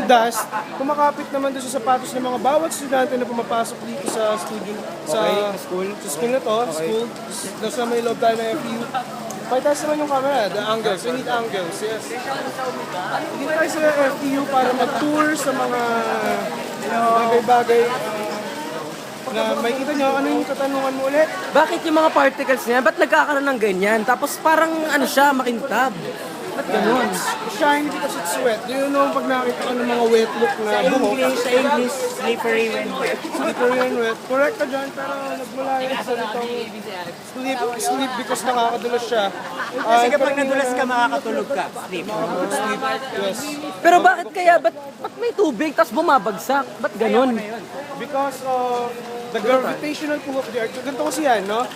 dust, kumakapit naman doon sa sapatos ng mga bawat estudyante na pumapasok dito sa studio, sa school na to, school. Doon sa may loob tayo ng FU. Pagtaas naman yung camera, the angles, we need angles, yes. Hindi tayo sa FU para mag-tour sa mga bagay-bagay na may kita nyo. Ano yung katanungan mo ulit? Bakit yung mga particles niya, ba't nagkakaroon ng ganyan? Tapos parang ano siya, makintab. Ba't ganun? Shiny because it's wet. Do you know pag nakita ka ng mga wet look na buhok? Sa English, slippery when wet. Slippery and wet. Correct ka dyan, pero nagmula yung salitang sleep because nakakadulas siya. Kasi kapag nadulas ka, makakatulog ka. Sleep. Sleep, yes. Pero bakit kaya, ba't may tubig, tapos bumabagsak? Ba't ganun? Because of the gravitational pull of the earth. Ganito kasi yan, no?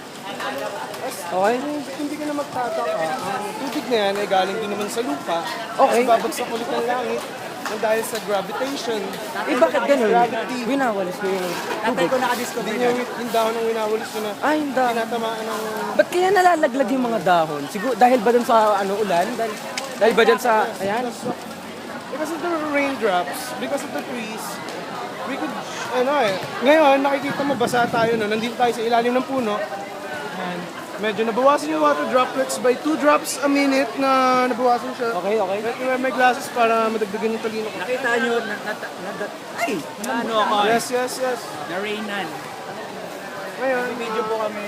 Okay? Hindi ka na magtataka. Ang tubig na yan ay galing din naman sa lupa. Okay. Tapos babagsak ulit ng langit ng dahil sa gravitation. Eh bakit ganun? Gravity. Winawalis ko yung Tatay ko nakadiscover Hindi na. yung dahon ng winawalis yun na Ay, hindi. tinatamaan ng... Ba't kaya nalalaglag yung mga dahon? Siguro, dahil ba dun sa ulan? Dahil ba dun sa, ayan? Because of the raindrops, because of the trees, we could, ngayon nakikita mo basa tayo, no? Nandito tayo sa ilalim ng puno. And medyo nabawasan yung water droplets by 2 drops a minute na nabawasan siya. Okay, okay. Let me wear my glasses para madagdagan yung talino ko. Nakita nyo, ay, ano ako, Yes. narainan. Ngayon, Video po kami.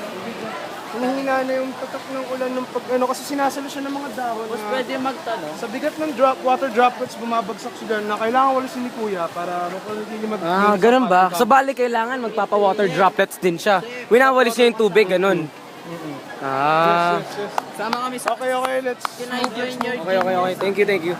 hinihina na yung tatak ng ulan ng kasi sinasalo siya ng mga dahon na Pwede magtanong. sa bigat ng water droplets bumabagsak siya dyan na kailangan walisin ni Kuya para mapanatili Ganun ba? Sa bali kailangan magpapa-water droplets din siya. Winawalis niya yung tubig, ganun. Yes. Sama kami sa Okay, let's enjoy nyo. Okay. Thank you.